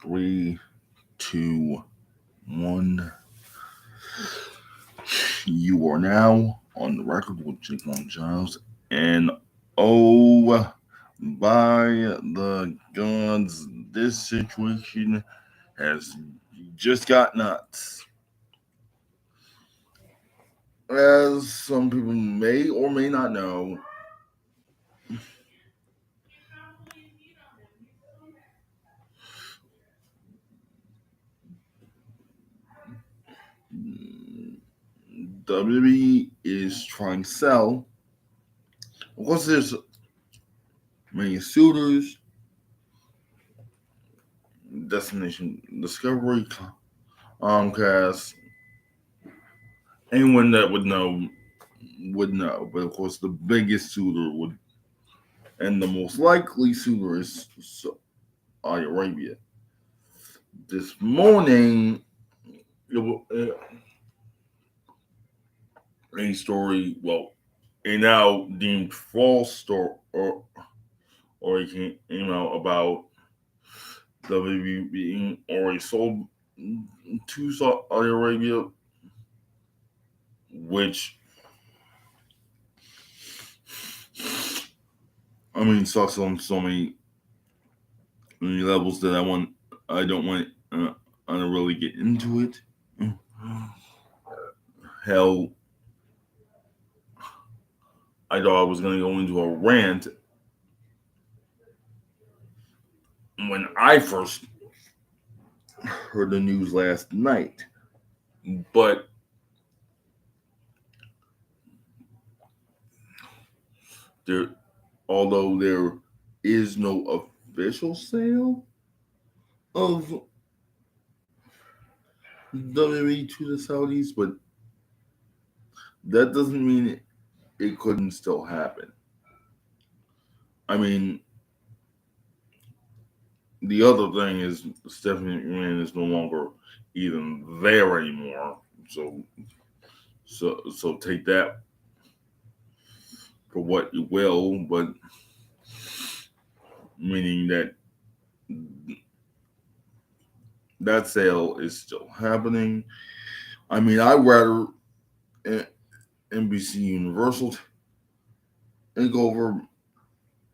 Three, two, one. You are now on the record with Jake Long Giles. And oh, by the gods, this situation has just got nuts. As some people may or may not know, WWE is trying to sell. Of course, there's many suitors, Destination Discovery, Comcast, anyone that would know. But of course, the biggest suitor would, and the most likely suitor is Saudi Arabia. This morning, a story, well, a now deemed false story, or it came out about WWE being already sold to Saudi Arabia, which I mean sucks on many levels that I don't want to really get into it. Hell, I thought I was gonna go into a rant when I first heard the news last night, but there, although there is no official sale of WWE to the Saudis, but that doesn't mean it couldn't still happen. I mean, the other thing is Stephanie McMahon is no longer even there anymore. So take that for what you will, but meaning that that sale is still happening. I mean, I'd rather NBC Universal take over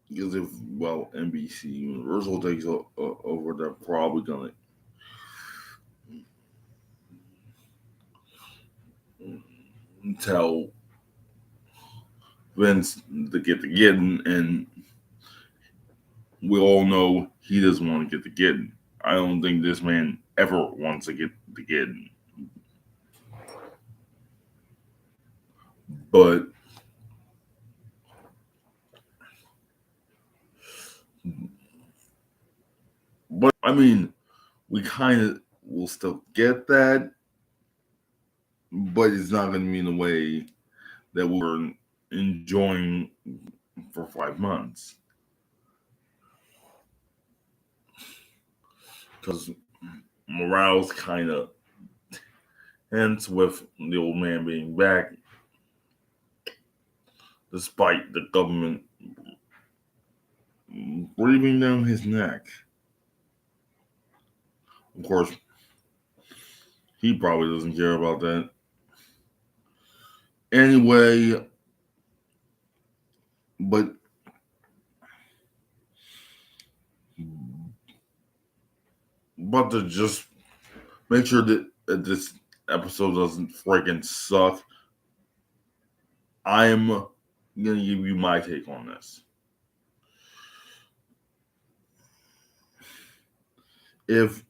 because if NBC Universal takes over, they're probably gonna tell Vince to get the getting, and we all know he doesn't want to get the getting. I don't think this man ever wants to get the getting. But I mean, we kind of will still get that, but it's not going to be in the way that we were enjoying for 5 months. Because morale's kind of hence with the old man being back, despite the government breathing down his neck. Of course, he probably doesn't care about that. Anyway, but to just make sure that this episode doesn't freaking suck, I'm gonna give you my take on this. If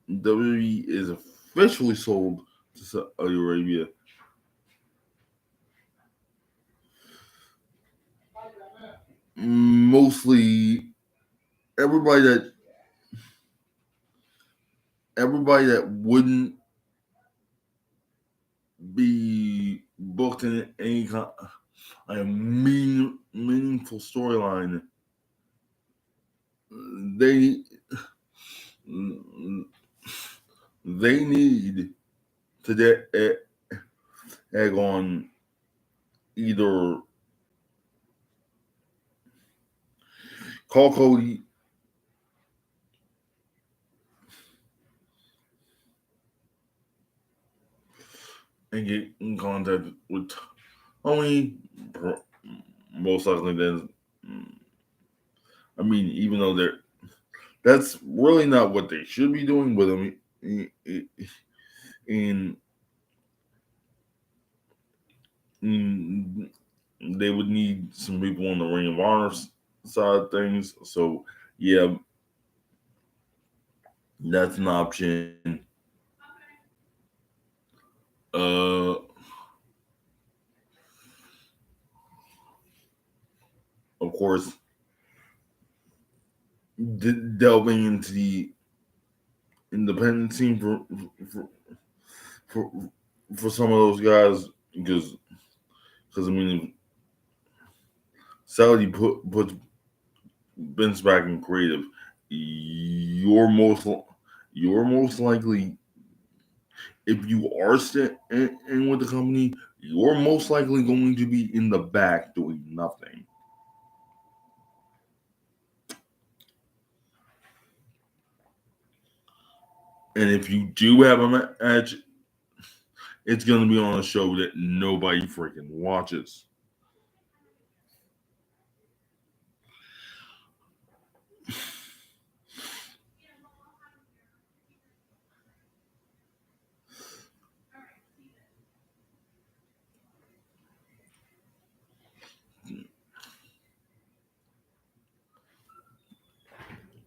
WWE is officially sold to Saudi Arabia, mostly everybody that wouldn't be booked in any kind of meaningful storyline, they need to egg on either call Cody and get in contact with only most likely then. I mean, even though that's really not what they should be doing, but I mean, in, in they would need some people on the Ring of Honor side of things. So yeah, that's an option. Uh, of course, delving into the independent scene for for, for some of those guys because I mean Saudi puts Vince back in creative. You're most you're most likely if you are in with the company, you're most likely going to be in the back doing nothing. And if you do have a match, it's going to be on a show that nobody freaking watches.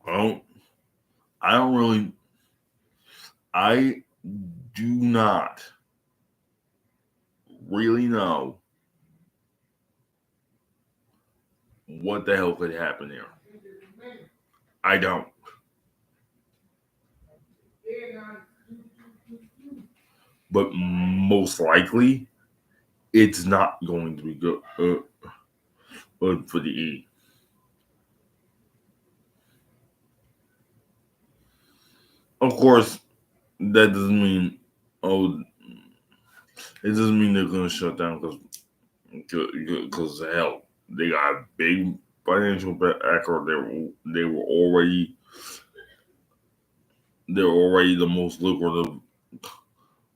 I don't. I don't really. I do not really know what the hell could happen there. I don't. But most likely, it's not going to be good for the E. Of course, that doesn't mean oh, it doesn't mean they're going to shut down because hell, they got a big financial backer. They're already the most lucrative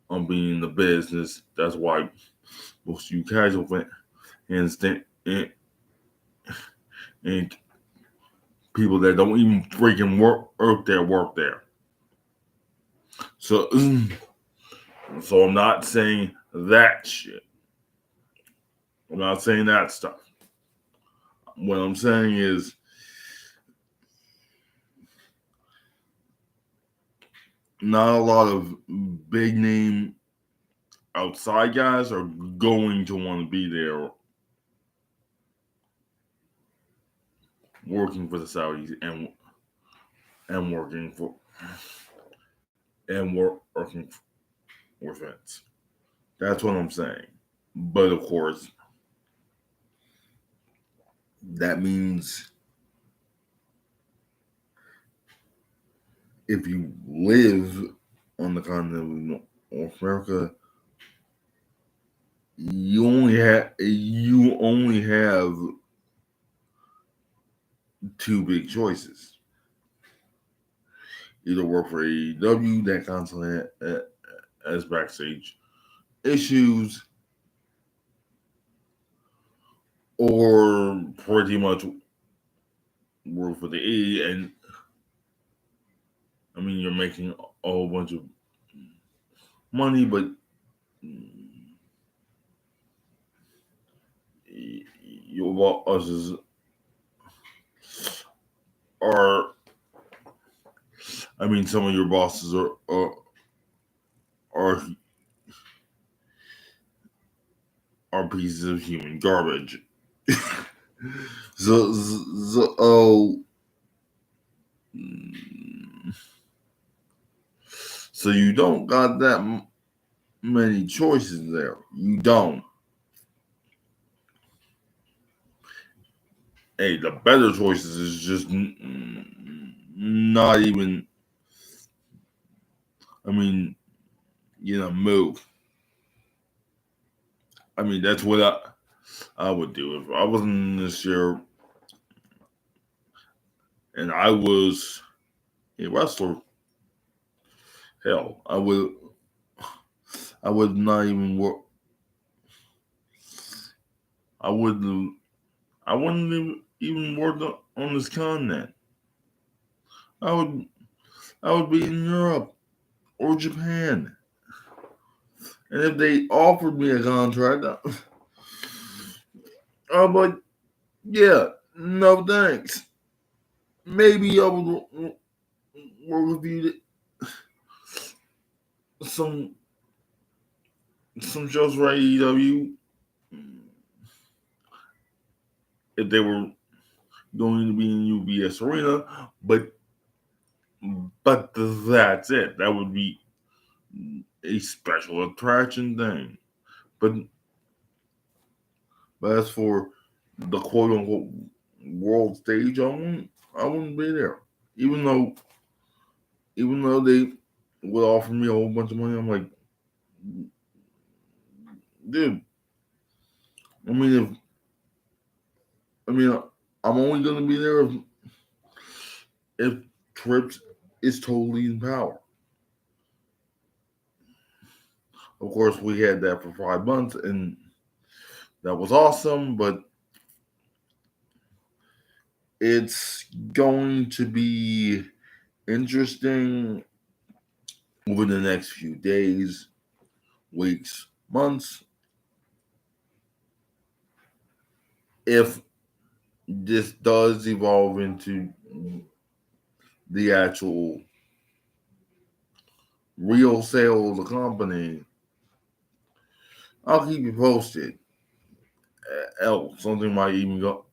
on being in the business. That's why most of you casual fans and people that don't even freaking work there. So so I'm not saying that shit. I'm not saying that stuff. What I'm saying is not a lot of big name outside guys are going to want to be there working for the Saudis and working for working with Vince. That's what I'm saying. But of course, that means if you live on the continent of North America, you only have two big choices: either work for AEW that constantly has backstage issues, or pretty much work for the E. And I mean, you're making a whole bunch of money, but your bosses are. I mean, some of your bosses are are pieces of human garbage. Oh, so you don't got that many choices there. You don't. Hey, the better choices is just not even. I mean, move. I mean, that's what I would do if I wasn't in this year and I was a wrestler. Hell, I would not even work. I wouldn't. I wouldn't even work on this continent. I would. I would be in Europe or Japan. And if they offered me a contract, I'm like, yeah, no thanks. Maybe I would work with you some shows for AEW if they were going to be in UBS Arena, but that's it. That would be a special attraction thing. But as for the quote unquote world stage, I wouldn't be there. Even though they would offer me a whole bunch of money, I'm like, dude. I mean, I'm only gonna be there if Trips is totally in power. Of course, we had that for 5 months, and that was awesome. But it's going to be interesting over the next few days, weeks, months, if this does evolve into the actual real sale of the company. I'll keep you posted. Something might even go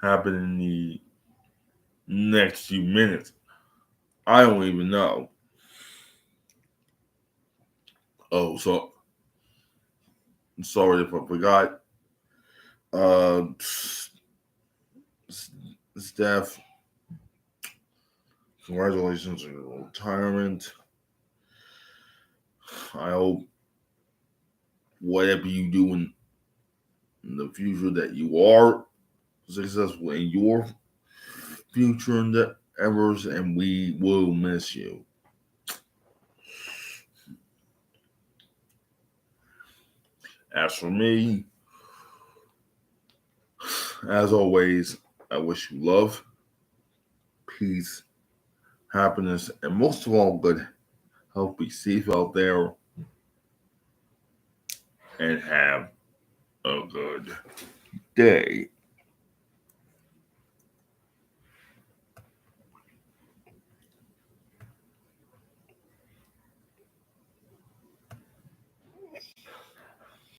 happen in the next few minutes. I don't even know. Oh, so sorry if I forgot. Uh, Steph, congratulations on your retirement. I hope whatever you do in the future that you are successful in your future endeavors, and we will miss you. As for me, as always, I wish you love, peace, happiness, and most of all, good health. Be safe out there and have a good day.